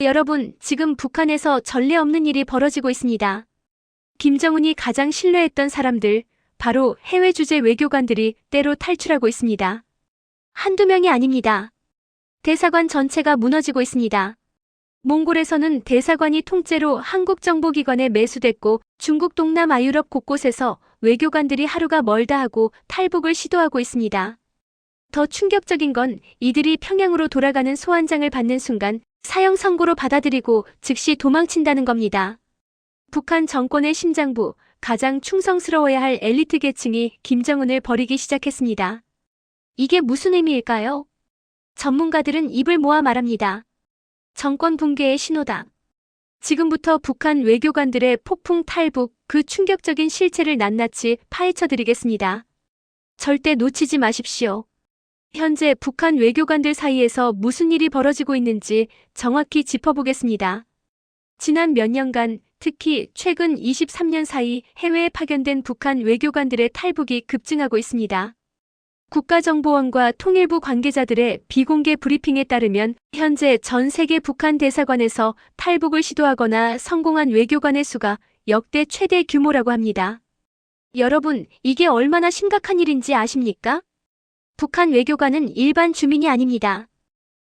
여러분, 지금 북한에서 전례 없는 일이 벌어지고 있습니다. 김정은이 가장 신뢰했던 사람들, 바로 해외 주재 외교관들이 때로 탈출하고 있습니다. 한두 명이 아닙니다. 대사관 전체가 무너지고 있습니다. 몽골에서는 대사관이 통째로 한국 정보기관에 매수됐고 중국 동남아유럽 곳곳에서 외교관들이 하루가 멀다 하고 탈북을 시도하고 있습니다. 더 충격적인 건 이들이 평양으로 돌아가는 소환장을 받는 순간 사형 선고로 받아들이고 즉시 도망친다는 겁니다. 북한 정권의 심장부, 가장 충성스러워야 할 엘리트 계층이 김정은을 버리기 시작했습니다. 이게 무슨 의미일까요? 전문가들은 입을 모아 말합니다. 정권 붕괴의 신호다. 지금부터 북한 외교관들의 폭풍 탈북, 그 충격적인 실체를 낱낱이 파헤쳐드리겠습니다. 절대 놓치지 마십시오. 현재 북한 외교관들 사이에서 무슨 일이 벌어지고 있는지 정확히 짚어보겠습니다. 지난 몇 년간, 특히 최근 23년 사이 해외에 파견된 북한 외교관들의 탈북이 급증하고 있습니다. 국가정보원과 통일부 관계자들의 비공개 브리핑에 따르면 현재 전 세계 북한 대사관에서 탈북을 시도하거나 성공한 외교관의 수가 역대 최대 규모라고 합니다. 여러분, 이게 얼마나 심각한 일인지 아십니까? 북한 외교관은 일반 주민이 아닙니다.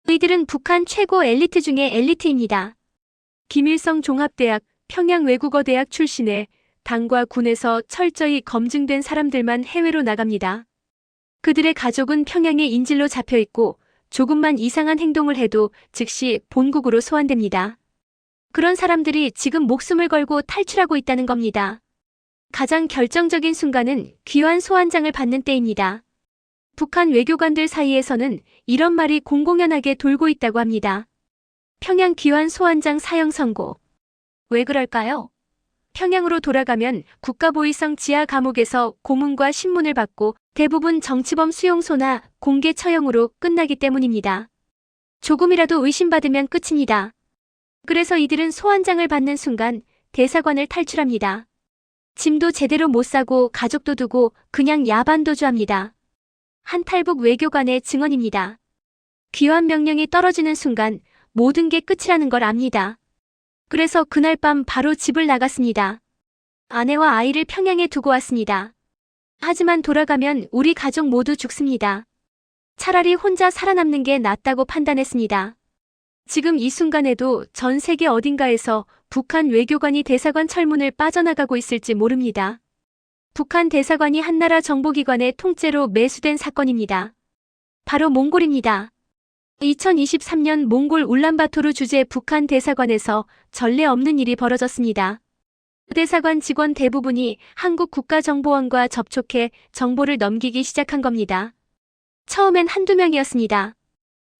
이들은 북한 최고 엘리트 중의 엘리트입니다. 김일성 종합대학, 평양외국어대학 출신의 당과 군에서 철저히 검증된 사람들만 해외로 나갑니다. 그들의 가족은 평양에 인질로 잡혀있고 조금만 이상한 행동을 해도 즉시 본국으로 소환됩니다. 그런 사람들이 지금 목숨을 걸고 탈출하고 있다는 겁니다. 가장 결정적인 순간은 귀환 소환장을 받는 때입니다. 북한 외교관들 사이에서는 이런 말이 공공연하게 돌고 있다고 합니다. 평양 귀환 소환장 사형 선고. 왜 그럴까요? 평양으로 돌아가면 국가보위성 지하 감옥에서 고문과 신문을 받고 대부분 정치범 수용소나 공개 처형으로 끝나기 때문입니다. 조금이라도 의심받으면 끝입니다. 그래서 이들은 소환장을 받는 순간 대사관을 탈출합니다. 짐도 제대로 못 싸고 가족도 두고 그냥 야반도주합니다. 한 탈북 외교관의 증언입니다. 귀환 명령이 떨어지는 순간 모든 게 끝이라는 걸 압니다. 그래서 그날 밤 바로 집을 나갔습니다. 아내와 아이를 평양에 두고 왔습니다. 하지만 돌아가면 우리 가족 모두 죽습니다. 차라리 혼자 살아남는 게 낫다고 판단했습니다. 지금 이 순간에도 전 세계 어딘가에서 북한 외교관이 대사관 철문을 빠져나가고 있을지 모릅니다. 북한 대사관이 한나라 정보기관의 통째로 매수된 사건입니다. 바로 몽골입니다. 2023년 몽골 울란바토르 주재 북한 대사관에서 전례 없는 일이 벌어졌습니다. 대사관 직원 대부분이 한국 국가정보원과 접촉해 정보를 넘기기 시작한 겁니다. 처음엔 한두 명이었습니다.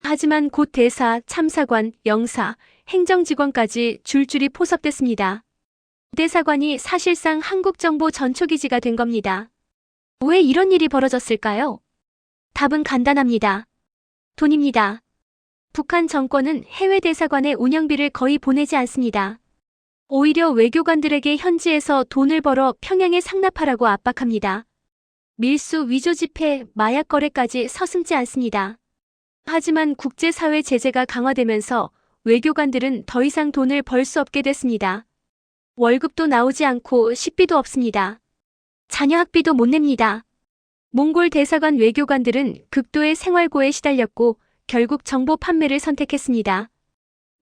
하지만 곧 대사, 참사관, 영사, 행정직원까지 줄줄이 포섭됐습니다. 대사관이 사실상 한국정보 전초기지가 된 겁니다. 왜 이런 일이 벌어졌을까요? 답은 간단합니다. 돈입니다. 북한 정권은 해외 대사관의 운영비를 거의 보내지 않습니다. 오히려 외교관들에게 현지에서 돈을 벌어 평양에 상납하라고 압박합니다. 밀수, 위조 집회, 마약 거래까지 서슴지 않습니다. 하지만 국제사회 제재가 강화되면서 외교관들은 더 이상 돈을 벌 수 없게 됐습니다. 월급도 나오지 않고 식비도 없습니다. 자녀 학비도 못 냅니다. 몽골 대사관 외교관들은 극도의 생활고에 시달렸고 결국 정보 판매를 선택했습니다.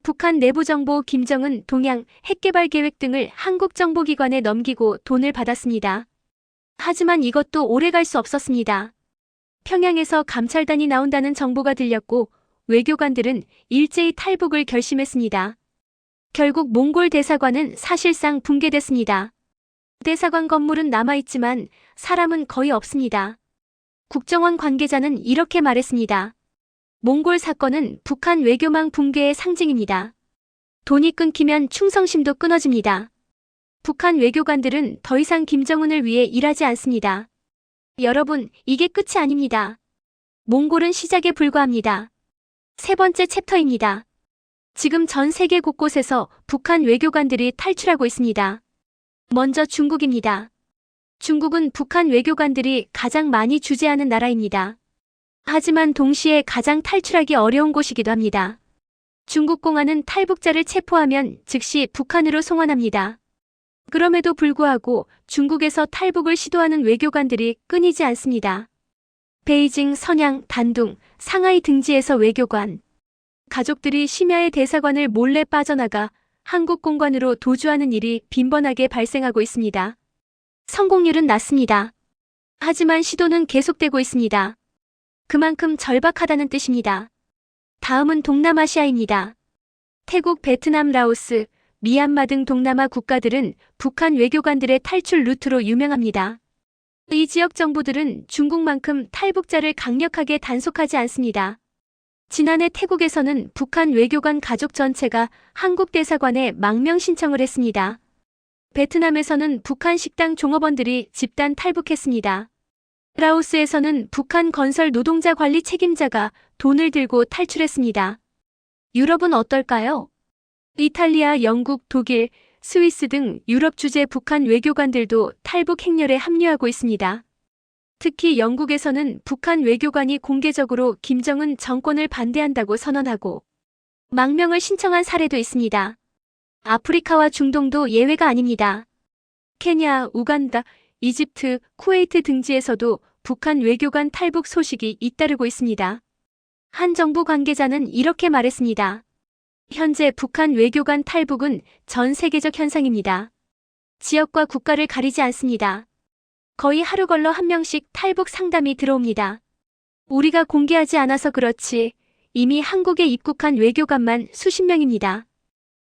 북한 내부정보 김정은, 동양, 핵개발 계획 등을 한국 정보기관에 넘기고 돈을 받았습니다. 하지만 이것도 오래 갈 수 없었습니다. 평양에서 감찰단이 나온다는 정보가 들렸고 외교관들은 일제히 탈북을 결심했습니다. 결국 몽골 대사관은 사실상 붕괴됐습니다. 대사관 건물은 남아있지만 사람은 거의 없습니다. 국정원 관계자는 이렇게 말했습니다. 몽골 사건은 북한 외교망 붕괴의 상징입니다. 돈이 끊기면 충성심도 끊어집니다. 북한 외교관들은 더 이상 김정은을 위해 일하지 않습니다. 여러분, 이게 끝이 아닙니다. 몽골은 시작에 불과합니다. 세 번째 챕터입니다. 지금 전 세계 곳곳에서 북한 외교관들이 탈출하고 있습니다. 먼저 중국입니다. 중국은 북한 외교관들이 가장 많이 주재하는 나라입니다. 하지만 동시에 가장 탈출하기 어려운 곳이기도 합니다. 중국 공안은 탈북자를 체포하면 즉시 북한으로 송환합니다. 그럼에도 불구하고 중국에서 탈북을 시도하는 외교관들이 끊이지 않습니다. 베이징, 선양, 단둥, 상하이 등지에서 외교관, 가족들이 심야의 대사관을 몰래 빠져나가 한국 공관으로 도주하는 일이 빈번하게 발생하고 있습니다. 성공률은 낮습니다. 하지만 시도는 계속되고 있습니다. 그만큼 절박하다는 뜻입니다. 다음은 동남아시아입니다. 태국, 베트남, 라오스, 미얀마 등 동남아 국가들은 북한 외교관들의 탈출 루트로 유명합니다. 이 지역 정부들은 중국만큼 탈북자를 강력하게 단속하지 않습니다. 지난해 태국에서는 북한 외교관 가족 전체가 한국 대사관에 망명 신청을 했습니다. 베트남에서는 북한 식당 종업원들이 집단 탈북했습니다. 라오스에서는 북한 건설 노동자 관리 책임자가 돈을 들고 탈출했습니다. 유럽은 어떨까요? 이탈리아, 영국, 독일, 스위스 등 유럽 주재 북한 외교관들도 탈북 행렬에 합류하고 있습니다. 특히 영국에서는 북한 외교관이 공개적으로 김정은 정권을 반대한다고 선언하고 망명을 신청한 사례도 있습니다. 아프리카와 중동도 예외가 아닙니다. 케냐, 우간다, 이집트, 쿠웨이트 등지에서도 북한 외교관 탈북 소식이 잇따르고 있습니다. 한 정부 관계자는 이렇게 말했습니다. 현재 북한 외교관 탈북은 전 세계적 현상입니다. 지역과 국가를 가리지 않습니다. 거의 하루 걸러 한 명씩 탈북 상담이 들어옵니다. 우리가 공개하지 않아서 그렇지 이미 한국에 입국한 외교관만 수십 명입니다.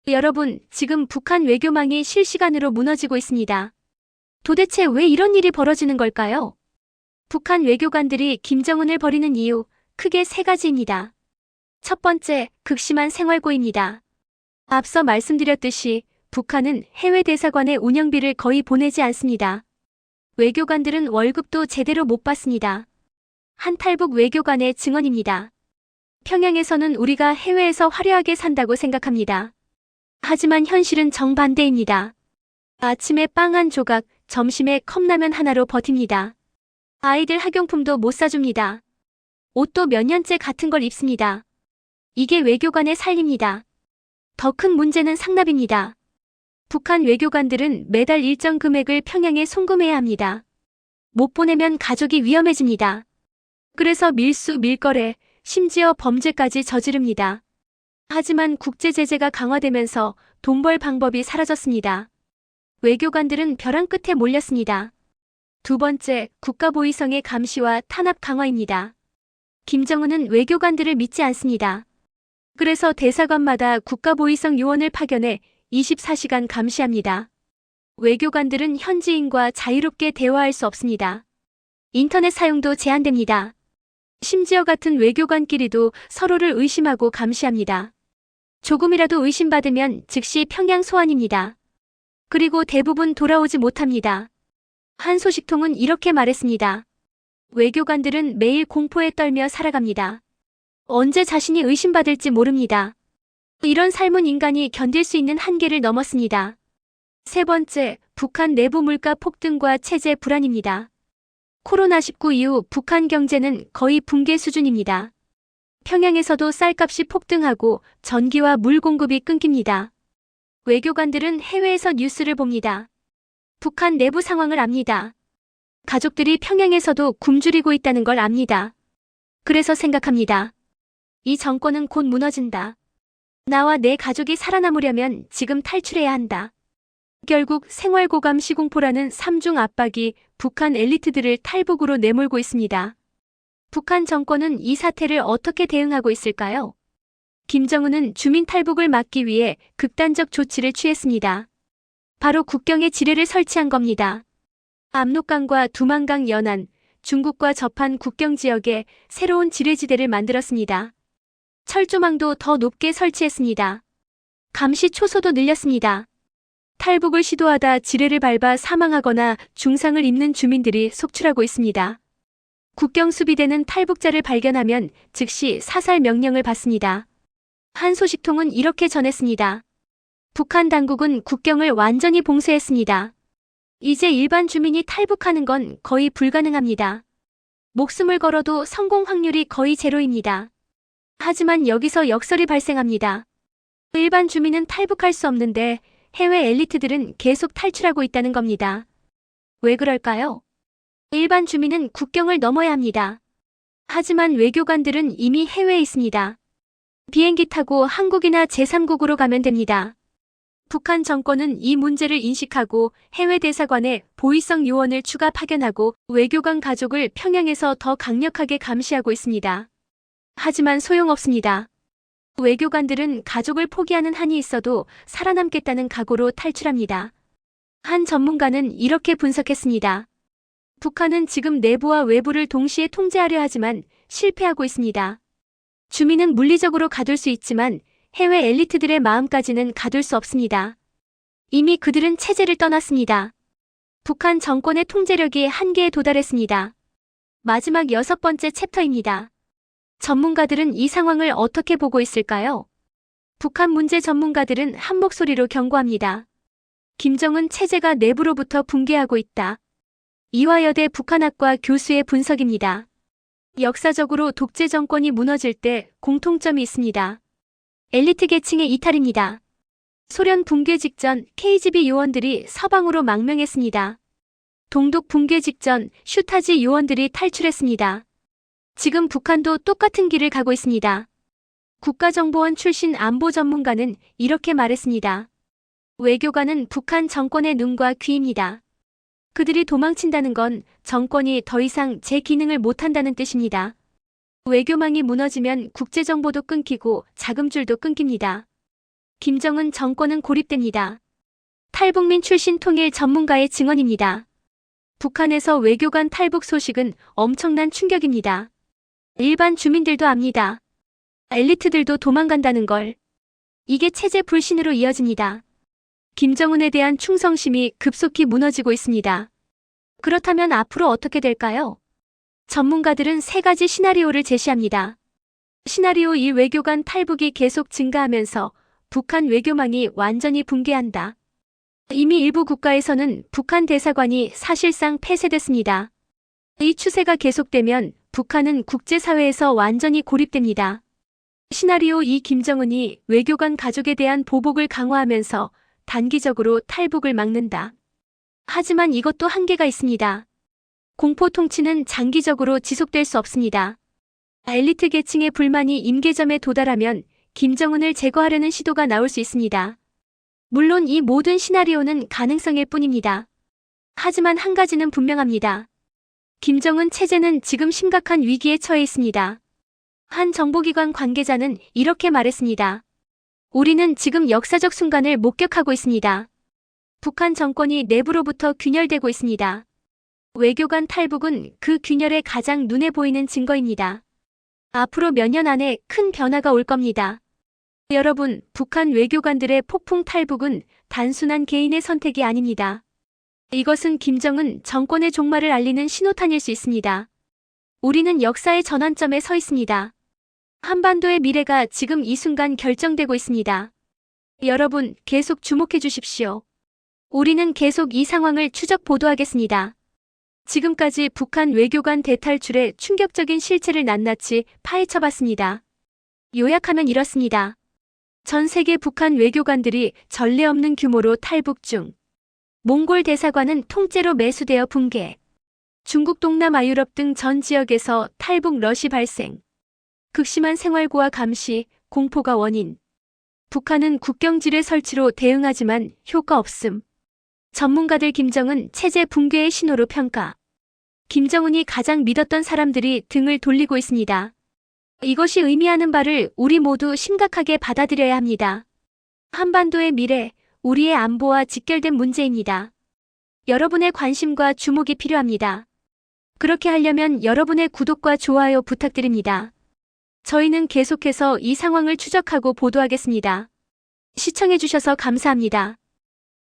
여러분, 지금 북한 외교망이 실시간으로 무너지고 있습니다. 도대체 왜 이런 일이 벌어지는 걸까요? 북한 외교관들이 김정은을 버리는 이유, 크게 세 가지입니다. 첫 번째, 극심한 생활고입니다. 앞서 말씀드렸듯이 북한은 해외 대사관의 운영비를 거의 보내지 않습니다. 외교관들은 월급도 제대로 못 받습니다. 한 탈북 외교관의 증언입니다. 평양에서는 우리가 해외에서 화려하게 산다고 생각합니다. 하지만 현실은 정반대입니다. 아침에 빵 한 조각, 점심에 컵라면 하나로 버팁니다. 아이들 학용품도 못 사줍니다. 옷도 몇 년째 같은 걸 입습니다. 이게 외교관의 삶입니다. 더 큰 문제는 상납입니다. 북한 외교관들은 매달 일정 금액을 평양에 송금해야 합니다. 못 보내면 가족이 위험해집니다. 그래서 밀수, 밀거래, 심지어 범죄까지 저지릅니다. 하지만 국제 제재가 강화되면서 돈 벌 방법이 사라졌습니다. 외교관들은 벼랑 끝에 몰렸습니다. 두 번째, 국가보위성의 감시와 탄압 강화입니다. 김정은은 외교관들을 믿지 않습니다. 그래서 대사관마다 국가보위성 요원을 파견해 24시간 감시합니다. 외교관들은 현지인과 자유롭게 대화할 수 없습니다. 인터넷 사용도 제한됩니다. 심지어 같은 외교관끼리도 서로를 의심하고 감시합니다. 조금이라도 의심받으면 즉시 평양 소환입니다. 그리고 대부분 돌아오지 못합니다. 한 소식통은 이렇게 말했습니다. 외교관들은 매일 공포에 떨며 살아갑니다. 언제 자신이 의심받을지 모릅니다. 이런 삶은 인간이 견딜 수 있는 한계를 넘었습니다. 세 번째, 북한 내부 물가 폭등과 체제 불안입니다. 코로나19 이후 북한 경제는 거의 붕괴 수준입니다. 평양에서도 쌀값이 폭등하고 전기와 물 공급이 끊깁니다. 외교관들은 해외에서 뉴스를 봅니다. 북한 내부 상황을 압니다. 가족들이 평양에서도 굶주리고 있다는 걸 압니다. 그래서 생각합니다. 이 정권은 곧 무너진다. 나와 내 가족이 살아남으려면 지금 탈출해야 한다. 결국 생활고감 시공포라는 삼중 압박이 북한 엘리트들을 탈북으로 내몰고 있습니다. 북한 정권은 이 사태를 어떻게 대응하고 있을까요? 김정은은 주민 탈북을 막기 위해 극단적 조치를 취했습니다. 바로 국경에 지뢰를 설치한 겁니다. 압록강과 두만강 연안, 중국과 접한 국경 지역에 새로운 지뢰지대를 만들었습니다. 철조망도 더 높게 설치했습니다. 감시 초소도 늘렸습니다. 탈북을 시도하다 지뢰를 밟아 사망하거나 중상을 입는 주민들이 속출하고 있습니다. 국경 수비대는 탈북자를 발견하면 즉시 사살 명령을 받습니다. 한 소식통은 이렇게 전했습니다. 북한 당국은 국경을 완전히 봉쇄했습니다. 이제 일반 주민이 탈북하는 건 거의 불가능합니다. 목숨을 걸어도 성공 확률이 거의 제로입니다. 하지만 여기서 역설이 발생합니다. 일반 주민은 탈북할 수 없는데 해외 엘리트들은 계속 탈출하고 있다는 겁니다. 왜 그럴까요? 일반 주민은 국경을 넘어야 합니다. 하지만 외교관들은 이미 해외에 있습니다. 비행기 타고 한국이나 제3국으로 가면 됩니다. 북한 정권은 이 문제를 인식하고 해외 대사관에 보위성 요원을 추가 파견하고 외교관 가족을 평양에서 더 강력하게 감시하고 있습니다. 하지만 소용없습니다. 외교관들은 가족을 포기하는 한이 있어도 살아남겠다는 각오로 탈출합니다. 한 전문가는 이렇게 분석했습니다. 북한은 지금 내부와 외부를 동시에 통제하려 하지만 실패하고 있습니다. 주민은 물리적으로 가둘 수 있지만 해외 엘리트들의 마음까지는 가둘 수 없습니다. 이미 그들은 체제를 떠났습니다. 북한 정권의 통제력이 한계에 도달했습니다. 마지막 6번째 챕터입니다. 전문가들은 이 상황을 어떻게 보고 있을까요? 북한 문제 전문가들은 한 목소리로 경고합니다. 김정은 체제가 내부로부터 붕괴하고 있다. 이화여대 북한학과 교수의 분석입니다. 역사적으로 독재 정권이 무너질 때 공통점이 있습니다. 엘리트 계층의 이탈입니다. 소련 붕괴 직전 KGB 요원들이 서방으로 망명했습니다. 동독 붕괴 직전 슈타지 요원들이 탈출했습니다. 지금 북한도 똑같은 길을 가고 있습니다. 국가정보원 출신 안보 전문가는 이렇게 말했습니다. 외교관은 북한 정권의 눈과 귀입니다. 그들이 도망친다는 건 정권이 더 이상 제 기능을 못한다는 뜻입니다. 외교망이 무너지면 국제정보도 끊기고 자금줄도 끊깁니다. 김정은 정권은 고립됩니다. 탈북민 출신 통일 전문가의 증언입니다. 북한에서 외교관 탈북 소식은 엄청난 충격입니다. 일반 주민들도 압니다. 엘리트들도 도망간다는 걸. 이게 체제 불신으로 이어집니다. 김정은에 대한 충성심이 급속히 무너지고 있습니다. 그렇다면 앞으로 어떻게 될까요? 전문가들은 3가지 시나리오를 제시합니다. 시나리오 1, 외교관 탈북이 계속 증가하면서 북한 외교망이 완전히 붕괴한다. 이미 일부 국가에서는 북한 대사관이 사실상 폐쇄됐습니다. 이 추세가 계속되면 북한은 국제사회에서 완전히 고립됩니다. 시나리오 2, 김정은이 외교관 가족에 대한 보복을 강화하면서 단기적으로 탈북을 막는다. 하지만 이것도 한계가 있습니다. 공포 통치는 장기적으로 지속될 수 없습니다. 엘리트 계층의 불만이 임계점에 도달하면 김정은을 제거하려는 시도가 나올 수 있습니다. 물론 이 모든 시나리오는 가능성일 뿐입니다. 하지만 한 가지는 분명합니다. 김정은 체제는 지금 심각한 위기에 처해 있습니다. 한 정보기관 관계자는 이렇게 말했습니다. 우리는 지금 역사적 순간을 목격하고 있습니다. 북한 정권이 내부로부터 균열되고 있습니다. 외교관 탈북은 그 균열의 가장 눈에 보이는 증거입니다. 앞으로 몇 년 안에 큰 변화가 올 겁니다. 여러분, 북한 외교관들의 폭풍 탈북은 단순한 개인의 선택이 아닙니다. 이것은 김정은 정권의 종말을 알리는 신호탄일 수 있습니다. 우리는 역사의 전환점에 서 있습니다. 한반도의 미래가 지금 이 순간 결정되고 있습니다. 여러분, 계속 주목해 주십시오. 우리는 계속 이 상황을 추적 보도하겠습니다. 지금까지 북한 외교관 대탈출의 충격적인 실체를 낱낱이 파헤쳐봤습니다. 요약하면 이렇습니다. 전 세계 북한 외교관들이 전례 없는 규모로 탈북 중. 몽골 대사관은 통째로 매수되어 붕괴. 중국 동남아 유럽 등 전 지역에서 탈북 러시 발생. 극심한 생활고와 감시, 공포가 원인. 북한은 국경지뢰 설치로 대응하지만 효과 없음. 전문가들 김정은 체제 붕괴의 신호로 평가. 김정은이 가장 믿었던 사람들이 등을 돌리고 있습니다. 이것이 의미하는 바를 우리 모두 심각하게 받아들여야 합니다. 한반도의 미래, 우리의 안보와 직결된 문제입니다. 여러분의 관심과 주목이 필요합니다. 그렇게 하려면 여러분의 구독과 좋아요 부탁드립니다. 저희는 계속해서 이 상황을 추적하고 보도하겠습니다. 시청해주셔서 감사합니다.